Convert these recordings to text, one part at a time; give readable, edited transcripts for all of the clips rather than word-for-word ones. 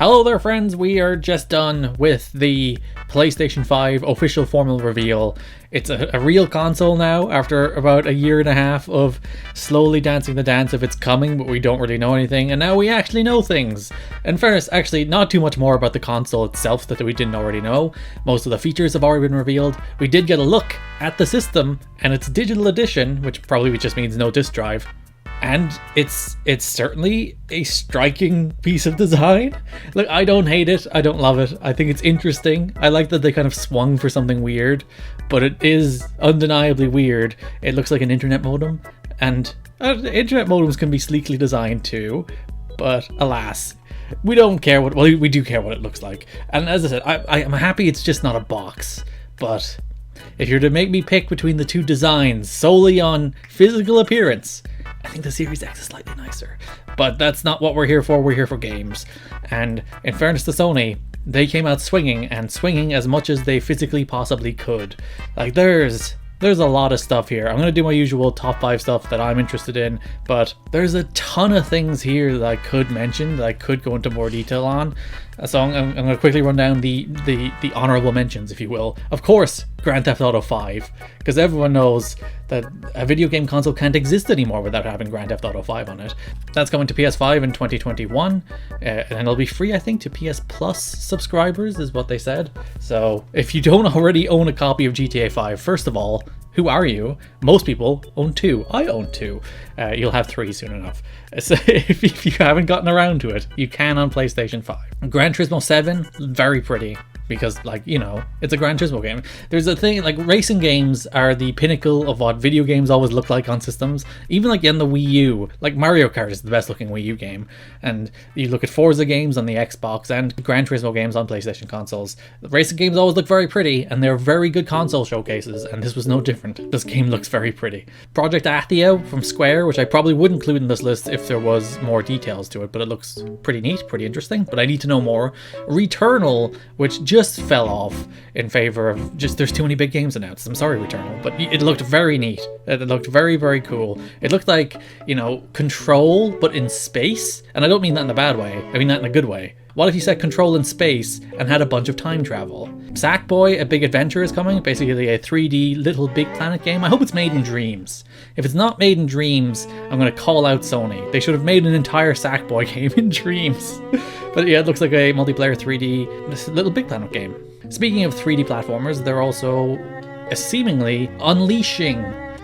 Hello there friends, we are just done with the PlayStation 5 official formal reveal. It's a real console now after about a year and a half of slowly dancing the dance of it's coming, but we don't really know anything, and now we actually know things. In fairness, actually not too much more about the console itself that we didn't already know. Most of the features have already been revealed. We did get a look at the system and its digital edition, which probably just means no disk drive. And it's certainly a striking piece of design. Look, I don't hate it, I don't love it. I think it's interesting. I like that they kind of swung for something weird, but it is undeniably weird. It looks like an internet modem, and internet modems can be sleekly designed too, but alas, we don't care what, well, we do care what it looks like. And as I said, I'm happy it's just not a box, but if you're to make me pick between the two designs solely on physical appearance, I think the Series X is slightly nicer, but that's not what we're here for. We're here for games. And in fairness to Sony, they came out swinging, and swinging as much as they physically possibly could. Like, there's a lot of stuff here. I'm going to do my usual top 5 stuff that I'm interested in, but there's a ton of things here that I could mention, that I could go into more detail on. So I'm going to quickly run down the honorable mentions, if you will. Of course, Grand Theft Auto 5, because everyone knows that a video game console can't exist anymore without having Grand Theft Auto 5 on it. That's coming to PS5 in 2021, and it'll be free, I think, to PS Plus subscribers, is what they said. So if you don't already own a copy of GTA 5, first of all, who are you? Most people own 2. I own 2. You'll have 3 soon enough. So if you haven't gotten around to it, you can on PlayStation 5. Gran Turismo 7, very pretty. Because, like, you know, it's a Gran Turismo game. There's a thing, like, racing games are the pinnacle of what video games always look like on systems. Even, like, in the Wii U, like, Mario Kart is the best looking Wii U game. And you look at Forza games on the Xbox and Gran Turismo games on PlayStation consoles. The racing games always look very pretty, and they're very good console showcases, and this was no different. This game looks very pretty. Project Athia from Square, which I probably would include in this list if there was more details to it, but it looks pretty neat, pretty interesting, but I need to know more. Returnal, which just fell off in favor of just there's too many big games announced. I'm sorry, Returnal, but it looked very neat. It looked very, very cool. It looked like, you know, Control but in space, and I don't mean that in a bad way, I mean that in a good way. What if you set Control in space and had a bunch of time travel? Sackboy: A Big Adventure is coming, basically a 3D Little Big Planet game. I hope it's made in Dreams. If it's not made in Dreams, I'm going to call out Sony. They should have made an entire Sackboy game in Dreams. But yeah, it looks like a multiplayer 3D Little Big Planet game. Speaking of 3D platformers, they're also seemingly unleashing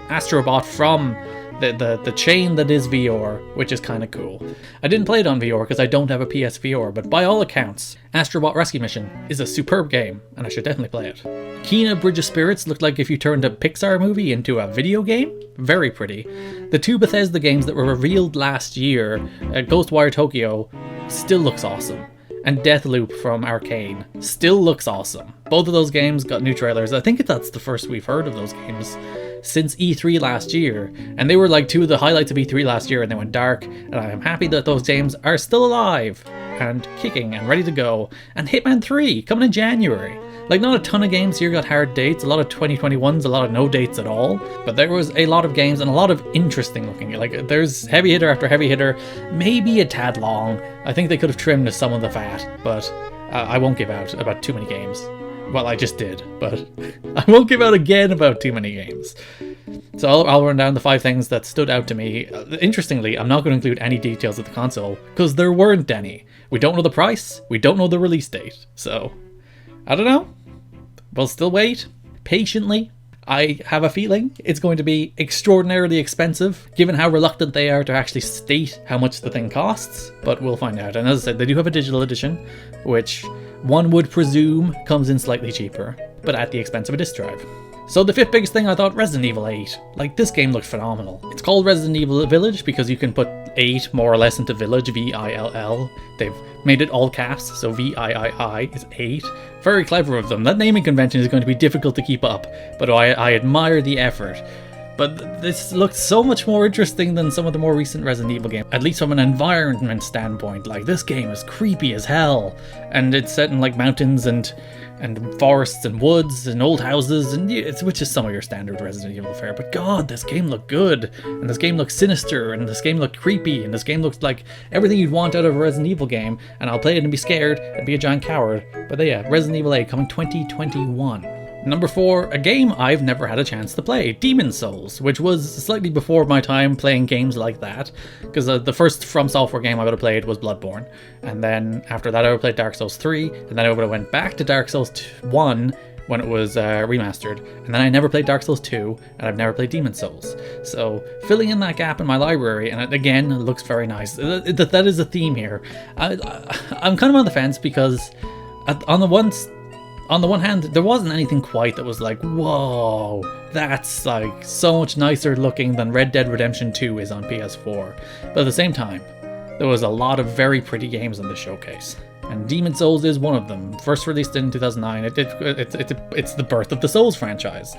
Astrobot from the chain that is VR, which is kind of cool. I didn't play it on VR because I don't have a PSVR, but by all accounts, Astrobot Rescue Mission is a superb game, and I should definitely play it. Kena Bridge of Spirits looked like if you turned a Pixar movie into a video game. Very pretty. The 2 Bethesda games that were revealed last year, Ghostwire Tokyo, still looks awesome. And Deathloop from Arcane still looks awesome. Both of those games got new trailers. I think that's the first we've heard of those games since E3 last year, and they were like 2 of the highlights of E3 last year, and they went dark, and I am happy that those games are still alive and kicking and ready to go. And Hitman 3 coming in January. Like, not a ton of games here got hard dates, a lot of 2021s, a lot of no dates at all, but there was a lot of games and a lot of interesting looking. Like, there's heavy hitter after heavy hitter, maybe a tad long. I think they could have trimmed some of the fat, but I won't give out about too many games. Well, I just did, but I won't give out again about too many games. So I'll run down the 5 things that stood out to me. Interestingly, I'm not going to include any details of the console, because there weren't any. We don't know the price, we don't know the release date, so I don't know. We'll still wait patiently. I have a feeling it's going to be extraordinarily expensive, given how reluctant they are to actually state how much the thing costs, but we'll find out. And as I said, they do have a digital edition, which one would presume comes in slightly cheaper, but at the expense of a disk drive. So the 5th biggest thing, I thought Resident Evil 8. Like, this game looked phenomenal. It's called Resident Evil Village because you can put 8 more or less into Village, V-I-L-L. They've made it all caps, so V-I-I-I is 8. Very clever of them. That naming convention is going to be difficult to keep up, but I admire the effort. But this looks so much more interesting than some of the more recent Resident Evil games, at least from an environment standpoint. Like, this game is creepy as hell, and it's set in like mountains and forests and woods and old houses, and which is some of your standard Resident Evil fare. But god, this game looked good, and this game looked sinister, and this game looked creepy, and this game looked like everything you'd want out of a Resident Evil game. And I'll play it and be scared and be a giant coward. But yeah, Resident Evil 8 coming 2021. Number 4, a game I've never had a chance to play, Demon's Souls, which was slightly before my time playing games like that, because the first From Software game I would have played was Bloodborne, and then after that I would have played Dark Souls 3, and then I would have went back to Dark Souls 1 when it was remastered, and then I never played Dark Souls 2, and I've never played Demon's Souls. So filling in that gap in my library, and it, again, it looks very nice. That is a theme here. I'm kind of on the fence because on the one hand, there wasn't anything quite that was like, whoa, that's like so much nicer looking than Red Dead Redemption 2 is on PS4. But at the same time, there was a lot of very pretty games on this showcase. And Demon's Souls is one of them. First released in 2009, it's the birth of the Souls franchise.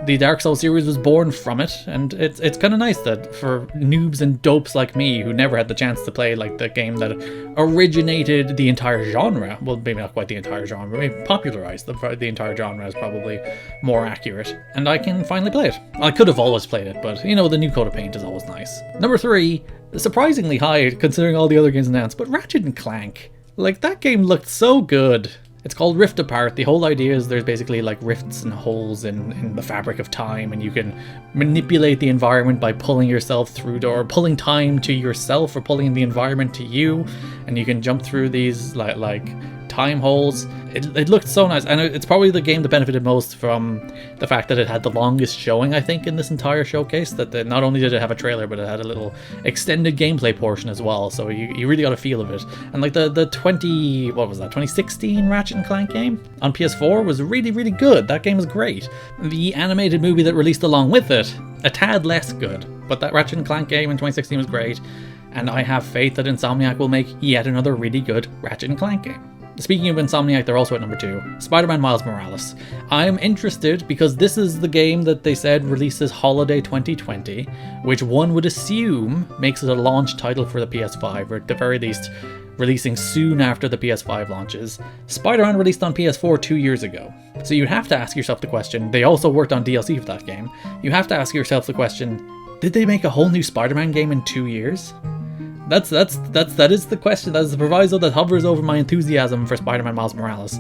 The Dark Souls series was born from it, and it's kind of nice that for noobs and dopes like me who never had the chance to play like the game that originated the entire genre, well, maybe not quite the entire genre, but maybe popularized the entire genre is probably more accurate, and I can finally play it. I could have always played it, but you know, the new coat of paint is always nice. Number 3, surprisingly high considering all the other games announced, but Ratchet and Clank. Like, that game looked so good. It's called Rift Apart. The whole idea is there's basically like rifts and holes in the fabric of time, and you can manipulate the environment by pulling yourself through, or pulling time to yourself, or pulling the environment to you, and you can jump through these like time holes. It looked so nice, and it's probably the game that benefited most from the fact that it had the longest showing, I think, in this entire showcase. That not only did it have a trailer, but it had a little extended gameplay portion as well, so you really got a feel of it. And like the 2016 Ratchet and Clank game on PS4 was really, really good. That game was great. The animated movie that released along with it, a tad less good, but that Ratchet and Clank game in 2016 was great, and I have faith that Insomniac will make yet another really good Ratchet and Clank game. Speaking of Insomniac, they're also at number 2, Spider-Man Miles Morales. I'm interested because this is the game that they said releases holiday 2020, which one would assume makes it a launch title for the PS5, or at the very least, releasing soon after the PS5 launches. Spider-Man released on PS4 2 years ago. So you'd have to ask yourself the question, they also worked on DLC for that game, you have to ask yourself the question, did they make a whole new Spider-Man game in 2 years? That is the question. That is the proviso that hovers over my enthusiasm for Spider-Man Miles Morales.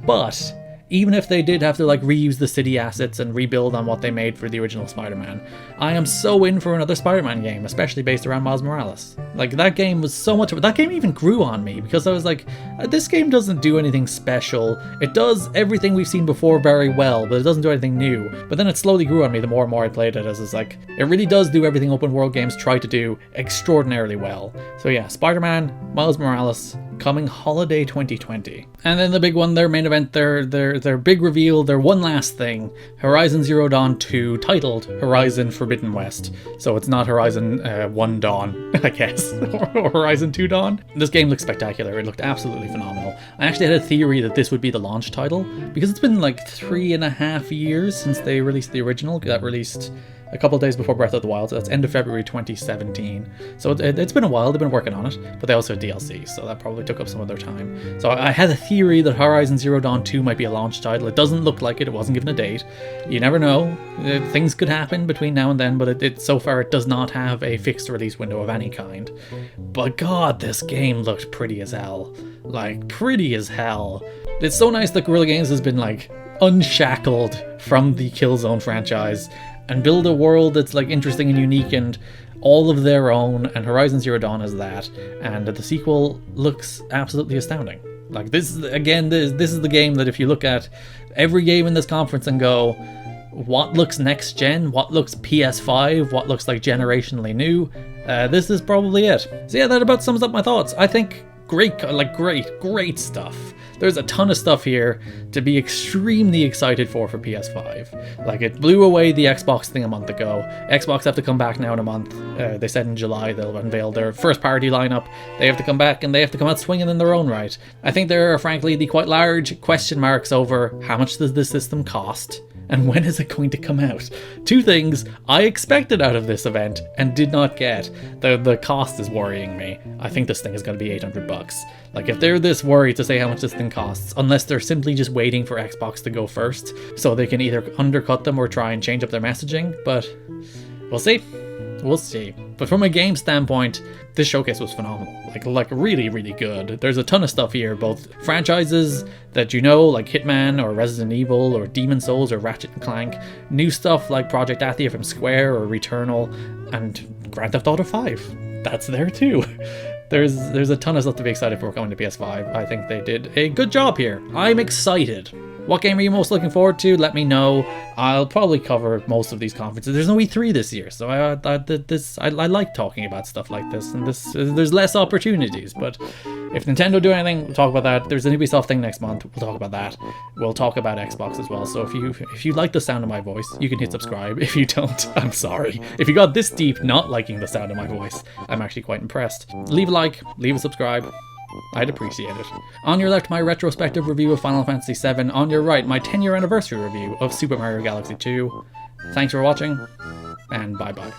But even if they did have to like reuse the city assets and rebuild on what they made for the original Spider-Man, I am so in for another Spider-Man game, especially based around Miles Morales. Like, that game was so much, that game even grew on me, because I was like, this game doesn't do anything special. It does everything we've seen before very well, but it doesn't do anything new. But then it slowly grew on me the more and more I played it, as it's like, it really does do everything open world games try to do extraordinarily well. So yeah, Spider-Man, Miles Morales, coming holiday 2020. And then the big one, their main event, their big reveal, their one last thing, Horizon Zero Dawn 2, titled Horizon Forbidden West. So it's not Horizon 1 Dawn, I guess, or Horizon 2 Dawn. This game looks spectacular. It looked absolutely phenomenal. I actually had a theory that this would be the launch title, because it's been like 3.5 years since they released the original. That released a couple of days before Breath of the Wild, so that's end of February 2017. So it's been a while, they've been working on it, but they also had DLC, so that probably took up some of their time. So I had a theory that Horizon Zero Dawn 2 might be a launch title. It doesn't look like it wasn't given a date. You never know, things could happen between now and then, but it so far it does not have a fixed release window of any kind. But god, this game looked pretty as hell. Like, pretty as hell. It's so nice that Guerrilla Games has been like unshackled from the Killzone franchise and build a world that's like interesting and unique and all of their own, and Horizon Zero Dawn is that, and the sequel looks absolutely astounding. Like, this is the game that if you look at every game in this conference and go, what looks next gen, what looks PS5, what looks like generationally new, this is probably it. So yeah, that about sums up my thoughts. I think great stuff. There's a ton of stuff here to be extremely excited for PS5. Like, it blew away the Xbox thing a month ago. Xbox have to come back now in a month. They said in July they'll unveil their first party lineup. They have to come back, and they have to come out swinging in their own right. I think there are frankly the quite large question marks over how much does this system cost, And when is it going to come out? Two things I expected out of this event and did not get. The cost is worrying me. I think this thing is going to be $800. Like, if they're this worried to say how much this thing costs, unless they're simply just waiting for Xbox to go first, so they can either undercut them or try and change up their messaging, but we'll see. We'll see. But from a game standpoint, this showcase was phenomenal. Like really, really good. There's a ton of stuff here, both franchises that you know, like Hitman or Resident Evil or Demon Souls or Ratchet and Clank, new stuff like Project Athia from Square or Returnal, and Grand Theft Auto 5. That's there too. There's a ton of stuff to be excited for coming to PS5. I think they did a good job here. I'm excited. What game are you most looking forward to? Let me know. I'll probably cover most of these conferences. There's no E3 this year, so I like talking about stuff like this, and there's less opportunities. But if Nintendo do anything, we'll talk about that. There's an Ubisoft thing next month. We'll talk about that. We'll talk about Xbox as well. So if you like the sound of my voice, you can hit subscribe. If you don't, I'm sorry. If you got this deep not liking the sound of my voice, I'm actually quite impressed. Leave a like, leave a subscribe. I'd appreciate it. On your left, my retrospective review of Final Fantasy VII. On your right, my 10-year anniversary review of Super Mario Galaxy 2. Thanks for watching, and bye-bye.